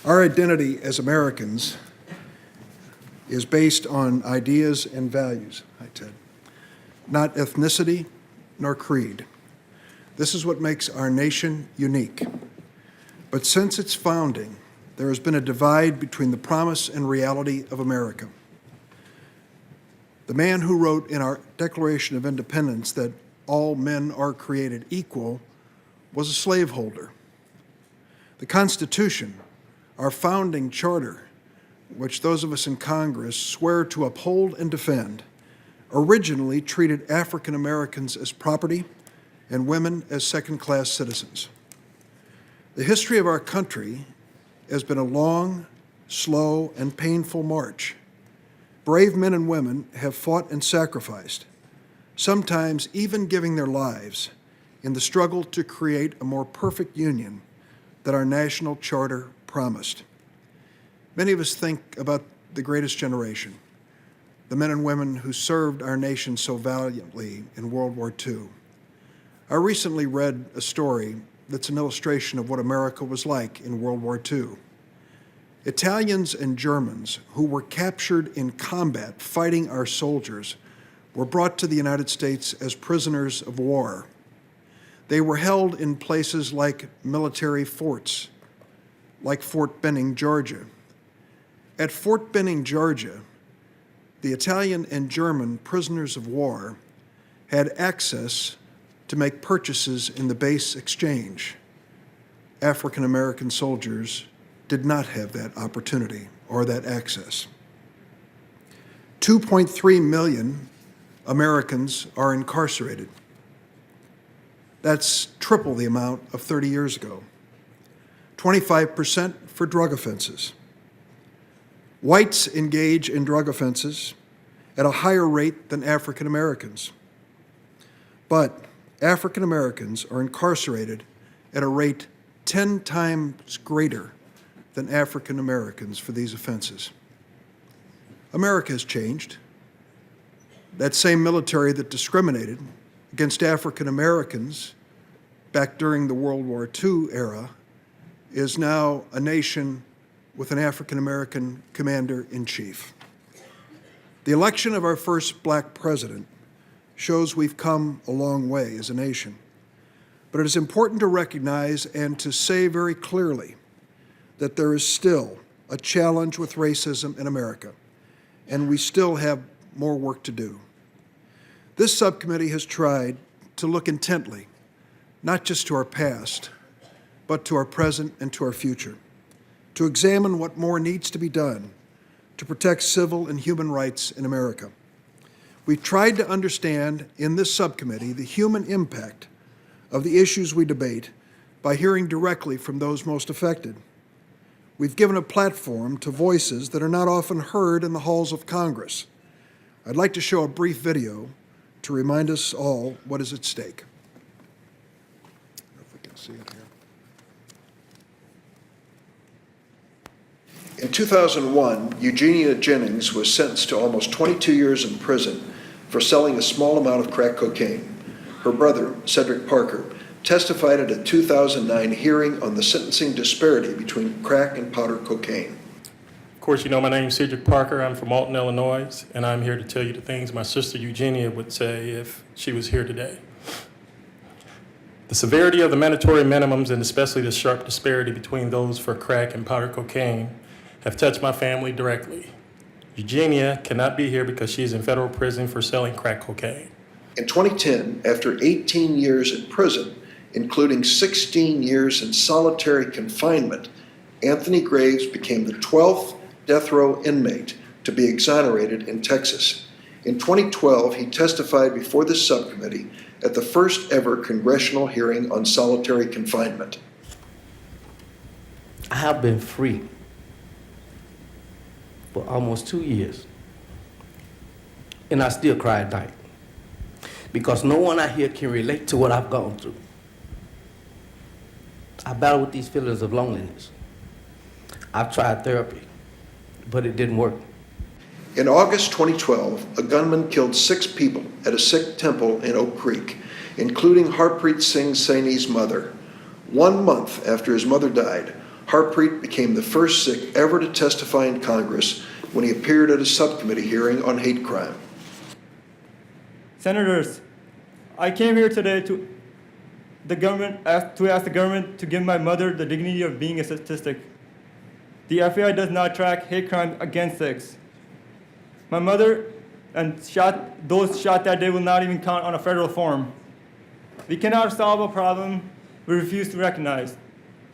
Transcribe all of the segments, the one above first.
Our identity as Americans is based on ideas and values, hi Ted, not ethnicity nor creed. This is what makes our nation unique. But since its founding, there has been a divide between the promise and reality of America. The man who wrote in our Declaration of Independence that all men are created equal was a slaveholder. The Constitution, our founding charter, which those of us in Congress swear to uphold and defend, originally treated African Americans as property and women as second-class citizens. The history of our country has been a long, slow, and painful march. Brave men and women have fought and sacrificed, sometimes even giving their lives, in the struggle to create a more perfect union that our national charter promised. Many of us think about the greatest generation, the men and women who served our nation so valiantly in World War II. I recently read a story that's an illustration of what America was like in World War II. Italians and Germans who were captured in combat fighting our soldiers were brought to the United States as prisoners of war. They were held in places like military forts, like Fort Benning, Georgia. At Fort Benning, Georgia, the Italian and German prisoners of war had access to make purchases in the base exchange. African American soldiers did not have that opportunity or that access. 2.3 million Americans are incarcerated. That's triple the amount of 30 years ago. 25% for drug offenses. Whites engage in drug offenses at a higher rate than African Americans. But African Americans are incarcerated at a rate 10 times greater than African Americans for these offenses. America has changed. That same military that discriminated against African Americans back during the World War II era is now a nation with an African American commander-in-chief. The election of our first black president shows we've come a long way as a nation. But it is important to recognize and to say very clearly that there is still a challenge with racism in America, and we still have more work to do. This subcommittee has tried to look intently, not just to our past, but to our present and to our future, to examine what more needs to be done to protect civil and human rights in America. We've tried to understand in this subcommittee the human impact of the issues we debate by hearing directly from those most affected. We've given a platform to voices that are not often heard in the halls of Congress. I'd like to show a brief video to remind us all what is at stake. I don't know if we can see it here. In 2001, Eugenia Jennings was sentenced to almost 22 years in prison for selling a small amount of crack cocaine. Her brother, Cedric Parker, testified at a 2009 hearing on the sentencing disparity between crack and powder cocaine. Of course, you know my name is Cedric Parker. I'm from Alton, Illinois, and I'm here to tell you the things my sister Eugenia would say if she was here today. The severity of the mandatory minimums, and especially the sharp disparity between those for crack and powder cocaine, have touched my family directly. Eugenia cannot be here because she is in federal prison for selling crack cocaine. In 2010, after 18 years in prison, including 16 years in solitary confinement, Anthony Graves became the 12th death row inmate to be exonerated in Texas. In 2012, he testified before the subcommittee at the first ever congressional hearing on solitary confinement. I have been free for almost 2 years, and I still cry at night because no one out here can relate to what I've gone through. I battle with these feelings of loneliness. I've tried therapy, but it didn't work. In August 2012, a gunman killed 6 people at a Sikh temple in Oak Creek, including Harpreet Singh Saini's mother. 1 month after his mother died, Harpreet became the first Sikh ever to testify in Congress when he appeared at a subcommittee hearing on hate crime. Senators, I came here today to ask the government to give my mother the dignity of being a statistic. The FBI does not track hate crime against Sikhs. My mother and those shot that day will not even count on a federal form. We cannot solve a problem we refuse to recognize.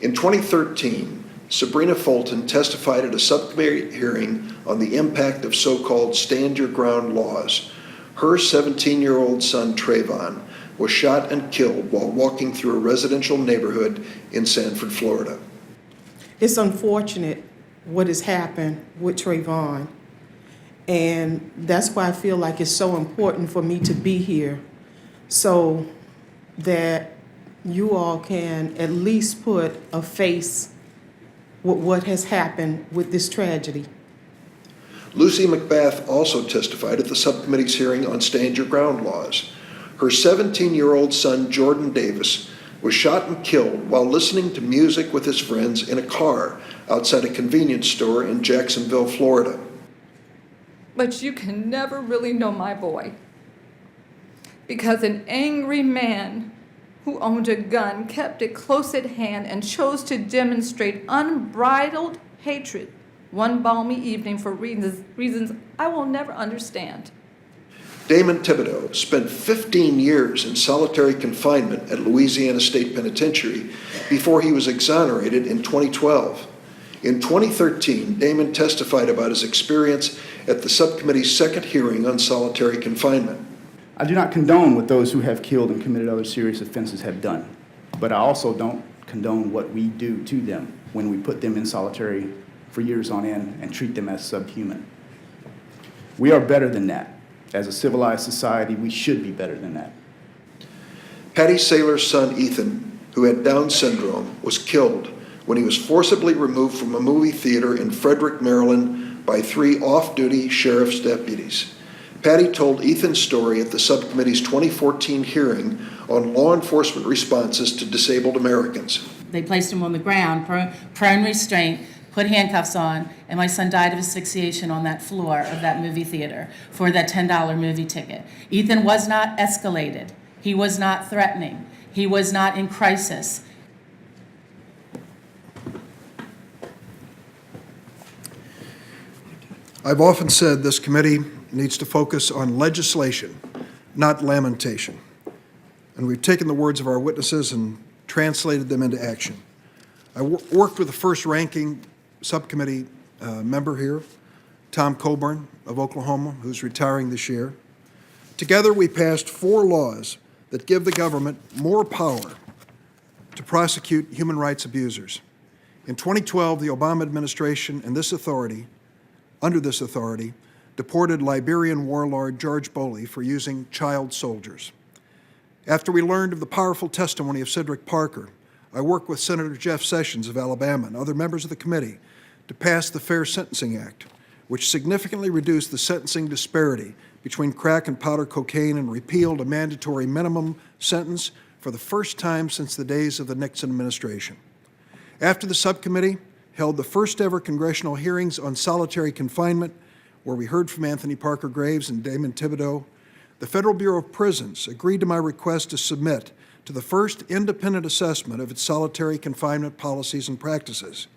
In 2013, Sabrina Fulton testified at a subcommittee hearing on the impact of so-called stand your ground laws. Her 17-year-old son, Trayvon, was shot and killed while walking through a residential neighborhood in Sanford, Florida. It's unfortunate what has happened with Trayvon, and that's why I feel like it's so important for me to be here so that you all can at least put a face with what has happened with this tragedy. Lucy McBath also testified at the subcommittee's hearing on stand your ground laws. Her 17-year-old son, Jordan Davis, was shot and killed while listening to music with his friends in a car outside a convenience store in Jacksonville, Florida. But you can never really know my boy, because an angry man who owned a gun kept it close at hand and chose to demonstrate unbridled hatred one balmy evening for reasons I will never understand. Damon Thibodeau spent 15 years in solitary confinement at Louisiana State Penitentiary before he was exonerated in 2012. In 2013, Damon testified about his experience at the subcommittee's second hearing on solitary confinement. I do not condone what those who have killed and committed other serious offenses have done, but I also don't condone what we do to them when we put them in solitary for years on end and treat them as subhuman. We are better than that. As a civilized society, we should be better than that. Patty Saylor's son, Ethan, who had Down syndrome, was killed when he was forcibly removed from a movie theater in Frederick, Maryland by 3 off-duty sheriff's deputies. Patty told Ethan's story at the subcommittee's 2014 hearing on law enforcement responses to disabled Americans. They placed him on the ground, prone restraint, put handcuffs on, and my son died of asphyxiation on that floor of that movie theater for that $10 movie ticket. Ethan was not escalated. He was not threatening. He was not in crisis. I've often said this committee needs to focus on legislation, not lamentation. And we've taken the words of our witnesses and translated them into action. I worked with the first-ranking subcommittee member here, Tom Coburn of Oklahoma, who's retiring this year. Together, we passed 4 laws that give the government more power to prosecute human rights abusers. In 2012, the Obama administration and under this authority, deported Liberian warlord George Boley for using child soldiers. After we learned of the powerful testimony of Cedric Parker, I worked with Senator Jeff Sessions of Alabama and other members of the committee to pass the Fair Sentencing Act, which significantly reduced the sentencing disparity between crack and powder cocaine and repealed a mandatory minimum sentence for the first time since the days of the Nixon administration. After the subcommittee held the first ever congressional hearings on solitary confinement, where we heard from Anthony Parker Graves and Damon Thibodeau, the Federal Bureau of Prisons agreed to my request to submit to the first independent assessment of its solitary confinement policies and practices.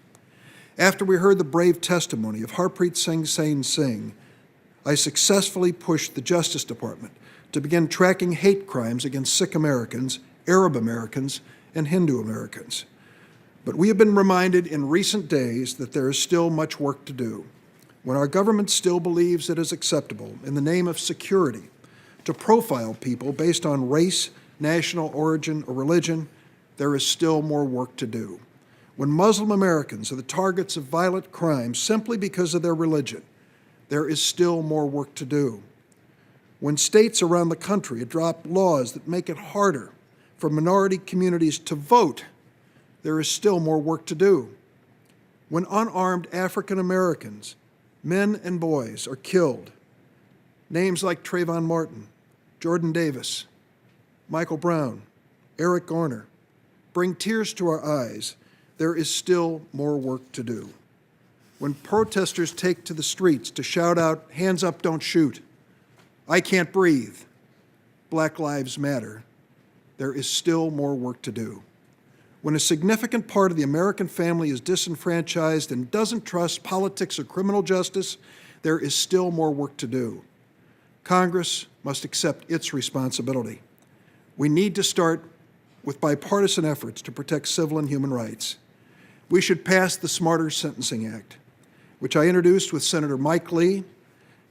After we heard the brave testimony of Harpreet Singh, I successfully pushed the Justice Department to begin tracking hate crimes against Sikh Americans, Arab Americans, and Hindu Americans. But we have been reminded in recent days that there is still much work to do. When our government still believes it is acceptable, in the name of security, to profile people based on race, national origin, or religion, there is still more work to do. When Muslim Americans are the targets of violent crimes simply because of their religion, there is still more work to do. When states around the country adopt laws that make it harder for minority communities to vote, there is still more work to do. When unarmed African Americans, men and boys, are killed, names like Trayvon Martin, Jordan Davis, Michael Brown, Eric Garner bring tears to our eyes there is still more work to do. When protesters take to the streets to shout out, "Hands up, don't shoot," "I can't breathe," "Black Lives Matter," there is still more work to do. When a significant part of the American family is disenfranchised and doesn't trust politics or criminal justice, there is still more work to do. Congress must accept its responsibility. We need to start with bipartisan efforts to protect civil and human rights. We should pass the Smarter Sentencing Act, which I introduced with Senator Mike Lee,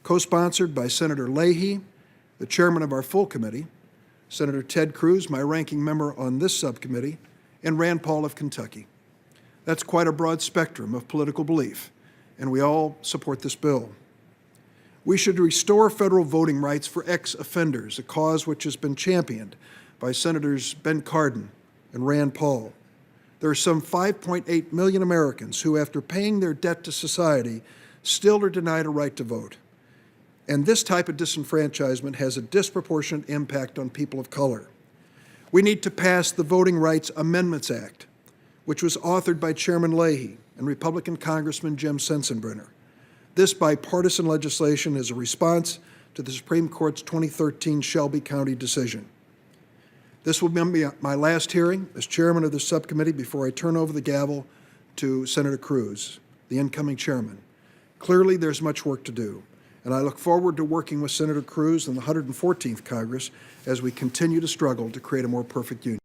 co-sponsored by Senator Leahy, the chairman of our full committee, Senator Ted Cruz, my ranking member on this subcommittee, and Rand Paul of Kentucky. That's quite a broad spectrum of political belief, and we all support this bill. We should restore federal voting rights for ex-offenders, a cause which has been championed by Senators Ben Cardin and Rand Paul. There are some 5.8 million Americans who, after paying their debt to society, still are denied a right to vote. And this type of disenfranchisement has a disproportionate impact on people of color. We need to pass the Voting Rights Amendments Act, which was authored by Chairman Leahy and Republican Congressman Jim Sensenbrenner. This bipartisan legislation is a response to the Supreme Court's 2013 Shelby County decision. This will be my last hearing as chairman of the subcommittee before I turn over the gavel to Senator Cruz, the incoming chairman. Clearly, there's much work to do, and I look forward to working with Senator Cruz in the 114th Congress as we continue to struggle to create a more perfect union.